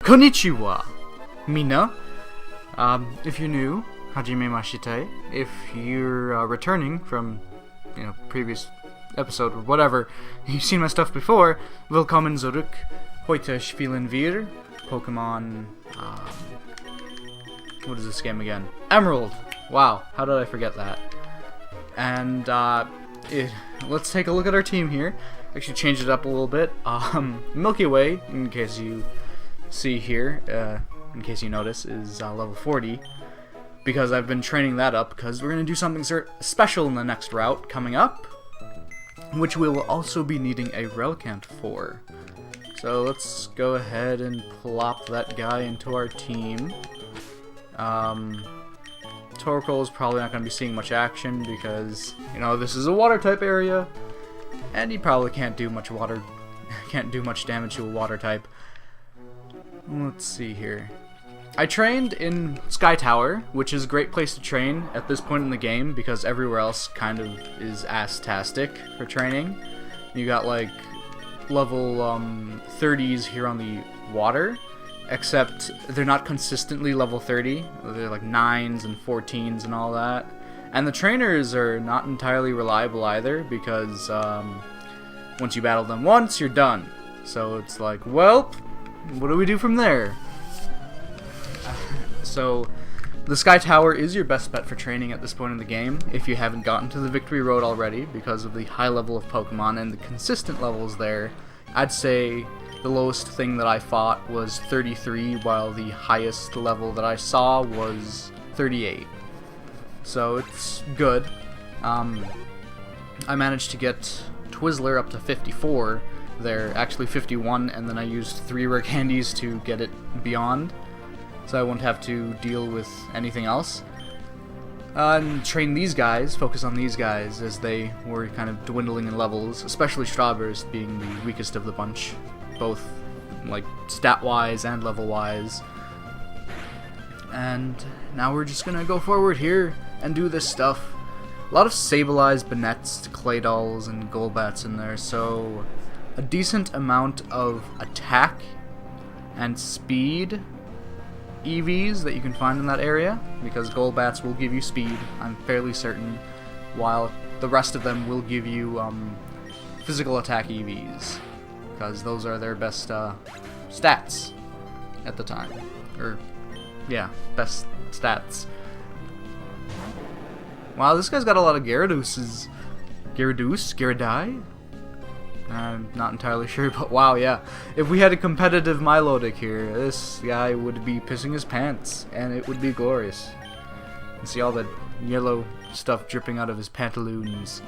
Konnichiwa, Mina. If you're new, Hajime Mashite. If you're returning from, previous episode or whatever, you've seen my stuff before, willkommen zurück. Heute spielen wir Pokemon, what is this game again? Emerald! Wow, how did I forget that? And, let's take a look at our team here. Actually changed it up a little bit. Milky Way, in case you see here, in case you notice, is level 40. Because I've been training that up, because we're going to do something special in the next route coming up, which we will also be needing a Relicanth for. So let's go ahead and plop that guy into our team. Torkoal is probably not going to be seeing much action because, this is a water type area, and he probably can't do much damage to a water type. Let's see here. I trained in Sky Tower, which is a great place to train at this point in the game because everywhere else kind of is ass-tastic for training. You got like level 30s here on the water, except they're not consistently level 30. They're like 9s and 14s and all that. And the trainers are not entirely reliable either because once you battle them once, you're done. So it's like, well, what do we do from there? So the Sky Tower is your best bet for training at this point in the game if you haven't gotten to the Victory Road already because of the high level of Pokemon and the consistent levels there. I'd say the lowest thing that I fought was 33 while the highest level that I saw was 38. So it's good. I managed to get Twizzler up to 54 there, actually 51, and then I used 3 rare candies to get it beyond, so I won't have to deal with anything else. And train these guys, focus on these guys, as they were kind of dwindling in levels, especially Strawburst being the weakest of the bunch, both like stat-wise and level-wise. And now we're just gonna go forward here and do this stuff. A lot of Sableyes, Bannettes, Claydolls, and Golbats in there, so a decent amount of attack and speed EVs that you can find in that area, because Golbats will give you speed, I'm fairly certain, while the rest of them will give you physical attack EVs, because those are their best stats at the time. Or, yeah, best stats. Wow, this guy's got a lot of Gyarados. Gyarados? I'm not entirely sure, but wow, yeah. If we had a competitive Milotic here, this guy would be pissing his pants, and it would be glorious. You see all the yellow stuff dripping out of his pantaloons.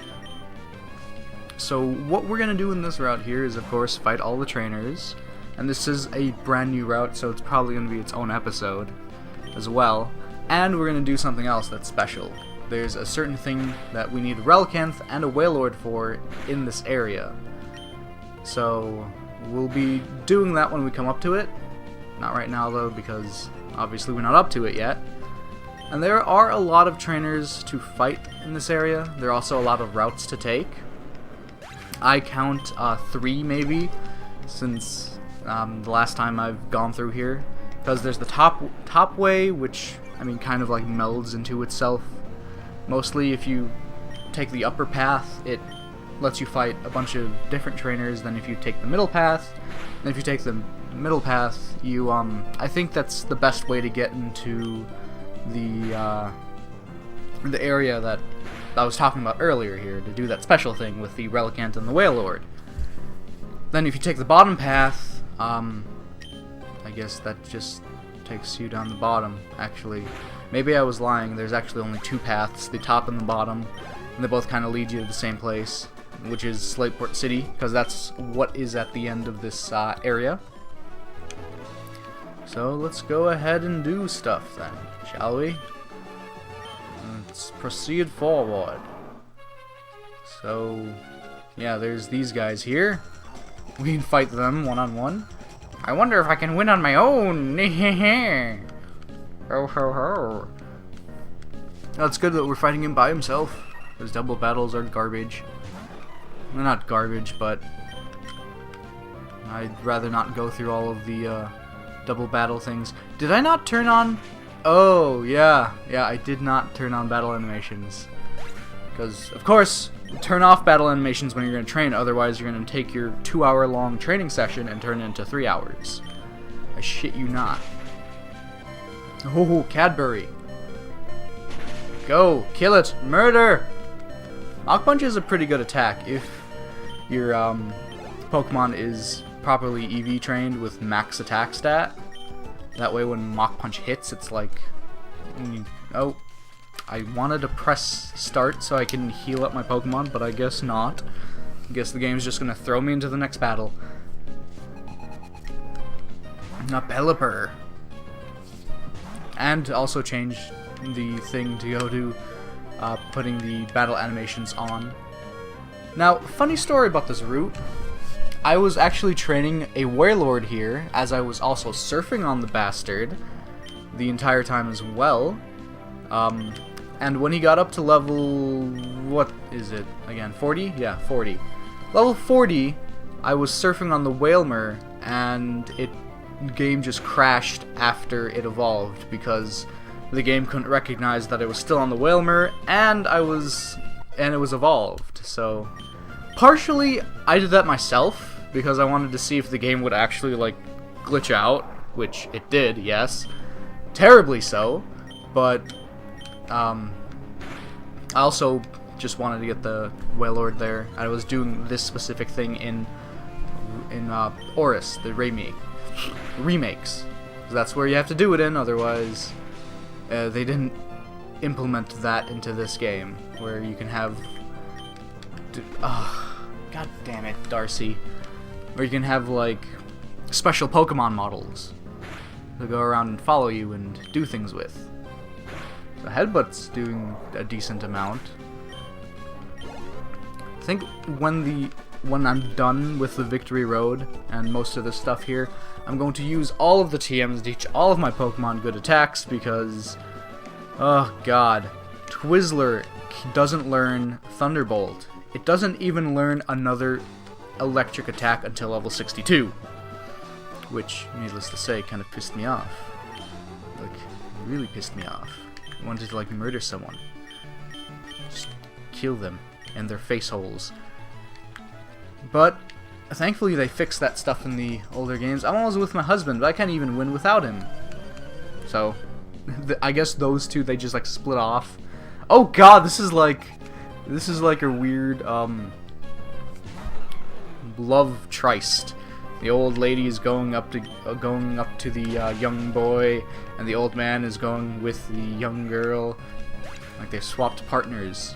So what we're going to do in this route here is, of course, fight all the trainers. And this is a brand new route, so it's probably going to be its own episode as well. And we're going to do something else that's special. There's a certain thing that we need a Relicanth and a Wailord for in this area. So we'll be doing that when we come up to it. Not right now though, because obviously we're not up to it yet. And there are a lot of trainers to fight in this area. There are also a lot of routes to take. I count 3 maybe, since the last time I've gone through here. Because there's the top way, which, kind of like melds into itself. Mostly if you take the upper path, it lets you fight a bunch of different trainers than if you take the middle path. And if you take the middle path, you, I think that's the best way to get into the area that I was talking about earlier here, to do that special thing with the Relicanth and the Wailord. Then if you take the bottom path, I guess that just takes you down the bottom, actually. Maybe I was lying, there's actually only 2 paths, the top and the bottom, and they both kind of lead you to the same place, which is Slateport City, because that's what is at the end of this area. So let's go ahead and do stuff then, shall we? Let's proceed forward. So, yeah, there's these guys here. We can fight them one-on-one. I wonder if I can win on my own. Ho ho ho. Oh, it's good that we're fighting him by himself. Those double battles are garbage. Well, not garbage, but I'd rather not go through all of the double battle things. Did I not turn on? Oh, yeah. Yeah, I did not turn on battle animations. Because, of course, turn off battle animations when you're going to train, otherwise you're going to take your 2-hour-long training session and turn it into 3 hours. I shit you not. Oh, Cadbury. Go, kill it, murder! Mach Punch is a pretty good attack if your Pokemon is properly EV trained with max attack stat. That way when Mach Punch hits, it's like... Oh, I wanted to press start so I can heal up my Pokemon, but I guess not. I guess the game's just going to throw me into the next battle. A Pelipper. And also change the thing to go to putting the battle animations on. Now, funny story about this route. I was actually training a Warlord here, as I was also surfing on the bastard the entire time as well. And when he got up to level... what is it again? 40? Yeah, 40. Level 40, I was surfing on the Wailmer, and the game just crashed after it evolved, because the game couldn't recognize that it was still on the Wailmer, and it was evolved. So, partially, I did that myself, because I wanted to see if the game would actually, like, glitch out, which it did, yes. Terribly so, but, I also just wanted to get the Wailord there. I was doing this specific thing in Oris, the remakes. That's where you have to do it in, otherwise they didn't implement that into this game, where you can have... God damn it, Darcy. Where you can have, like, special Pokemon models to go around and follow you and do things with. The Headbutt's doing a decent amount. I think when I'm done with the Victory Road and most of the stuff here, I'm going to use all of the TMs to teach all of my Pokemon good attacks, because, oh god, Twizzler doesn't learn Thunderbolt. It doesn't even learn another electric attack until level 62, which, needless to say, kind of pissed me off. Like, really pissed me off. I wanted to, like, murder someone. Just kill them and their face holes. But thankfully they fixed that stuff in the older games. I'm always with my husband, but I can't even win without him. So, I guess those two, they just, like, split off. Oh god, this is like a weird, love tryst. The old lady is going up to the young boy, and the old man is going with the young girl. Like, they swapped partners.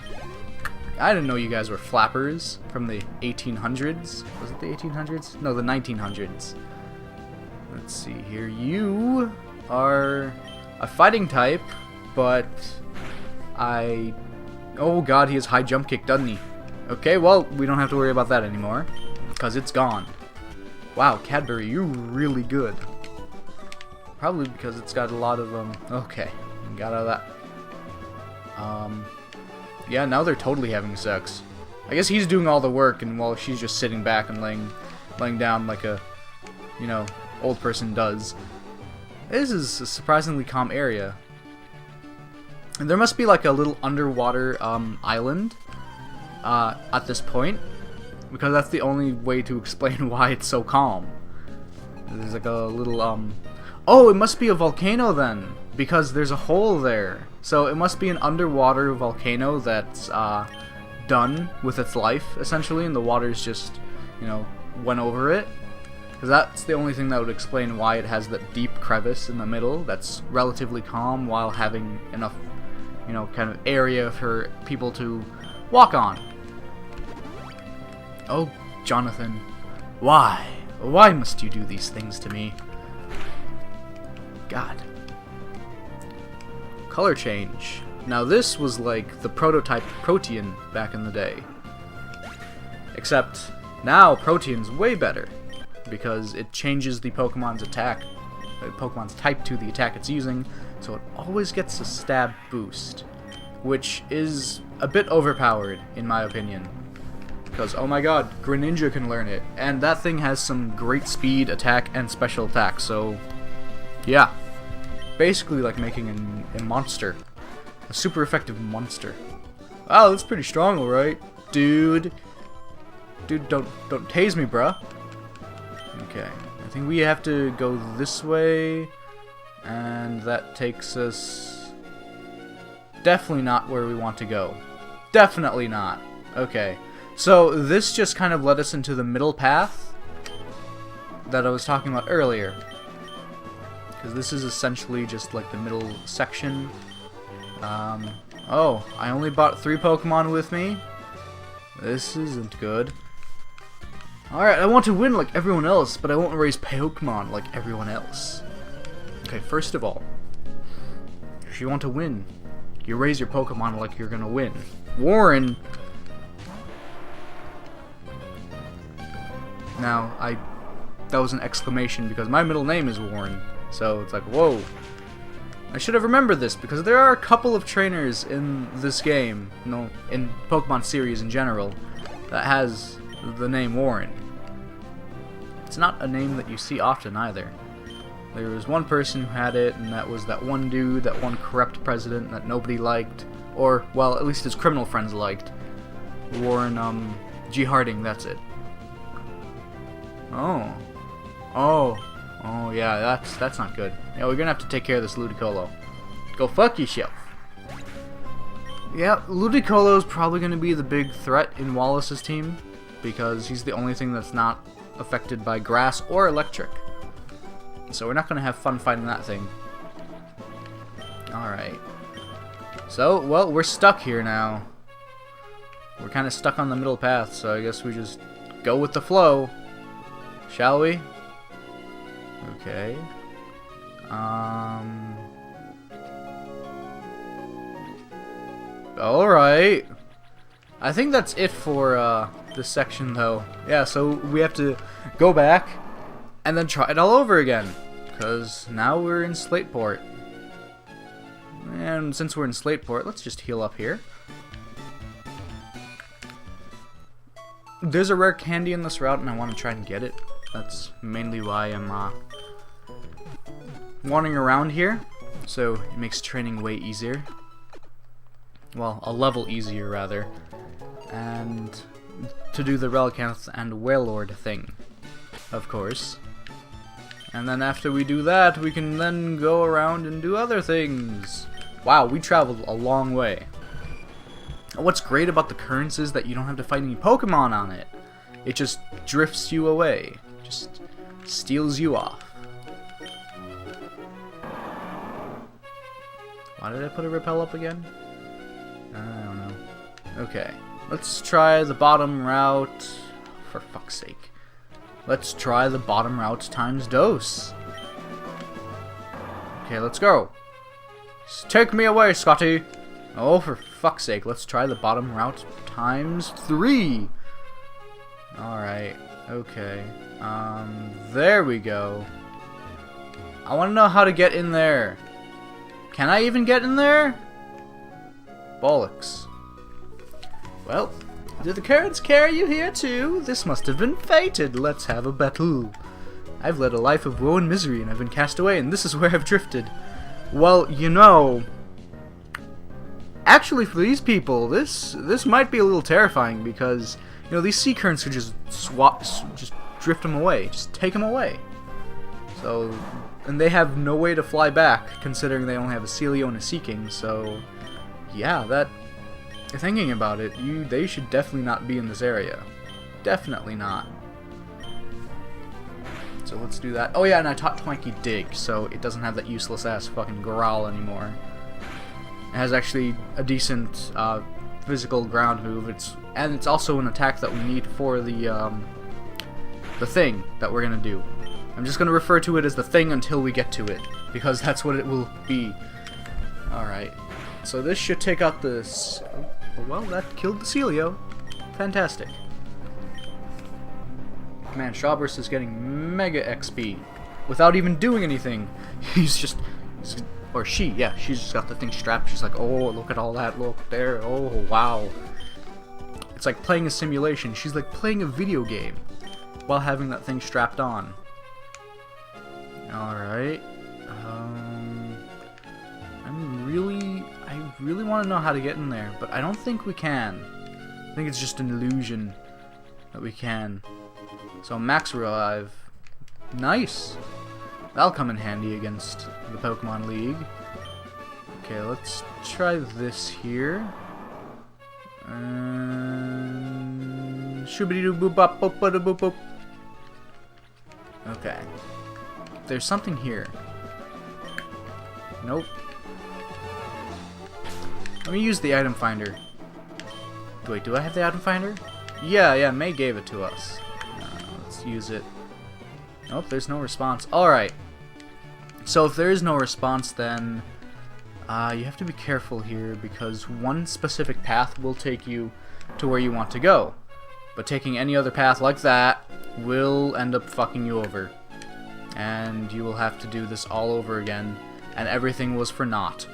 I didn't know you guys were flappers from the 1800s. Was it the 1800s? No, the 1900s. Let's see here. You are a fighting type, but oh god, he has high jump kick, doesn't he? Okay, well, we don't have to worry about that anymore, because it's gone. Wow, Cadbury, you're really good. Probably because it's got a lot of, okay, got out of that. Yeah, now they're totally having sex. I guess he's doing all the work, and while she's just sitting back and laying down like a, you know, old person does. This is a surprisingly calm area. And there must be like a little underwater island at this point, because that's the only way to explain why it's so calm. There's like a little oh, it must be a volcano then, because there's a hole there. So it must be an underwater volcano that's done with its life, essentially, and the water's just, you know, went over it. Because that's the only thing that would explain why it has that deep crevice in the middle that's relatively calm while having enough, you know, kind of area for people to walk on. Oh, Jonathan, why? Why must you do these things to me? God. Color change. Now this was like the prototype Protean back in the day. Except now Protean's way better, because it changes the Pokemon's attack, Pokemon's type to the attack it's using, so it always gets a stab boost, which is a bit overpowered in my opinion. Because, oh my god, Greninja can learn it, and that thing has some great speed, attack, and special attack, so Yeah. Basically like making a monster. A super effective monster. Wow, that's pretty strong, alright. Dude. Dude, don't tase me, bruh. Okay. I think we have to go this way. And that takes us... Definitely not where we want to go. Definitely not. Okay. So, this just kind of led us into the middle path that I was talking about earlier. Because this is essentially just like the middle section. Oh, I only bought 3 Pokemon with me. This isn't good. Alright, I want to win like everyone else, but I won't raise Pokemon like everyone else. Okay, first of all, if you want to win, you raise your Pokemon like you're gonna win. Warren! Now, that was an exclamation because my middle name is Warren. So it's like, whoa. I should have remembered this because there are a couple of trainers in this game, no, in Pokemon series in general, that has the name Warren. It's not a name that you see often either. There was one person who had it, and that was that one dude, that one corrupt president that nobody liked, or, well, at least his criminal friends liked. Warren, G. Harding, that's it. Oh, yeah, that's not good. Yeah, we're gonna have to take care of this Ludicolo. Go fuck yourself. Yeah, Ludicolo's probably gonna be the big threat in Wallace's team, because he's the only thing that's not affected by grass or electric. So we're not gonna have fun fighting that thing. Alright. So, well, we're stuck here now. We're kind of stuck on the middle path, so I guess we just go with the flow. Shall we? Okay. Alright. I think that's it for this section though. Yeah, so we have to go back and then try it all over again. Because now we're in Slateport. And since we're in Slateport, let's just heal up here. There's a rare candy in this route and I want to try and get it. That's mainly why I'm wandering around here. So it makes training way easier. Well, a level easier rather. And to do the Relicanth and Wailord thing, of course. And then after we do that, we can then go around and do other things. Wow, we traveled a long way. What's great about the currents is that you don't have to fight any Pokemon on it. It just drifts you away. Just steals you off. Why did I put a repel up again? I don't know. Okay, let's try the bottom route. For fuck's sake. Let's try the bottom route times dose. Okay, let's go. Take me away, Scotty. Oh, for fuck's sake, let's try the bottom route times 3. Alright, okay. There we go. I want to know how to get in there. Can I even get in there? Bollocks. Well, do the currents carry you here too? This must have been fated. Let's have a battle. I've led a life of woe and misery, and I've been cast away, and this is where I've drifted. Well, you know, actually for these people, this might be a little terrifying because, you know, these sea currents could just just drift them away, just take them away. So, and they have no way to fly back, considering they only have a Celio and a Seeking. So, yeah, thinking about it, they should definitely not be in this area. Definitely not. So let's do that. Oh yeah, and I taught Twanky Dig, so it doesn't have that useless ass fucking growl anymore. It has actually a decent physical ground move. And it's also an attack that we need for the thing that we're gonna do. I'm just gonna refer to it as the thing until we get to it, because that's what it will be. Alright. So this should take out this. Oh, well, that killed the Celio. Fantastic. Man, Shawburst is getting mega XP without even doing anything. Or she, yeah, she's just got the thing strapped. She's like, oh, look at all that, look there, oh, wow. It's like playing a simulation. She's like playing a video game while having that thing strapped on. Alright. really want to know how to get in there, but I don't think we can. I think it's just an illusion that we can. So max revive. Nice. That'll come in handy against the Pokemon League. Okay, let's try this here. Shoobity-doo-boop-bop-boop-ba-da-boop-boop. Okay. There's something here. Nope. Let me use the item finder. Wait, do I have the item finder? Yeah, May gave it to us. Let's use it. Nope, there's no response. Alright. So if there is no response, then you have to be careful here, because one specific path will take you to where you want to go. But taking any other path like that will end up fucking you over. And you will have to do this all over again. And everything was for naught.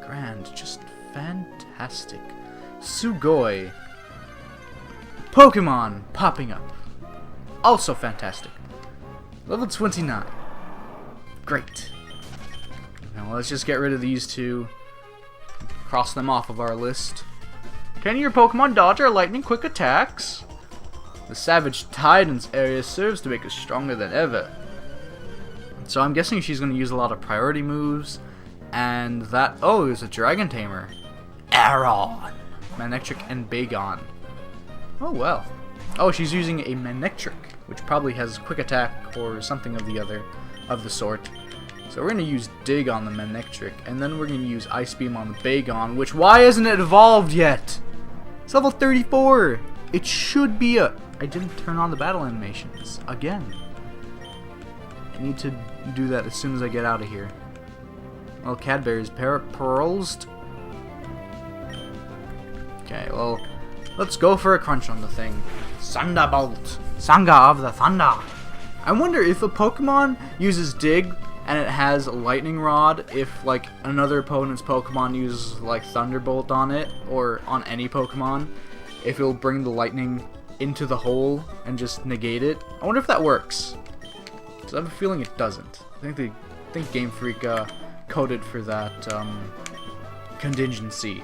Grand. Just fantastic. Sugoi. Pokemon popping up. Also fantastic. Level 29. Great. Now let's just get rid of these two. Cross them off of our list. Can your Pokemon dodge our lightning quick attacks? The Savage Tidance area serves to make us stronger than ever. So I'm guessing she's going to use a lot of priority moves. And that... Oh, it was a Dragon Tamer. Aron! Manectric and Bagon. Oh, well. Oh, she's using a Manectric, which probably has quick attack or something of the sort. So we're going to use Dig on the Manectric, and then we're going to use Ice Beam on the Bagon, which, why isn't it evolved yet? It's level 34! It should be a... I didn't turn on the battle animations. Again. I need to do that as soon as I get out of here. Well, Cadbury's pearls. Okay, well, let's go for a crunch on the thing. Thunderbolt. Sanga of the Thunder. I wonder if a Pokemon uses Dig and it has Lightning Rod, if like another opponent's Pokemon uses like Thunderbolt on it, or on any Pokemon, if it'll bring the lightning into the hole and just negate it. I wonder if that works. Because I have a feeling it doesn't. I think Game Freak coded for that contingency.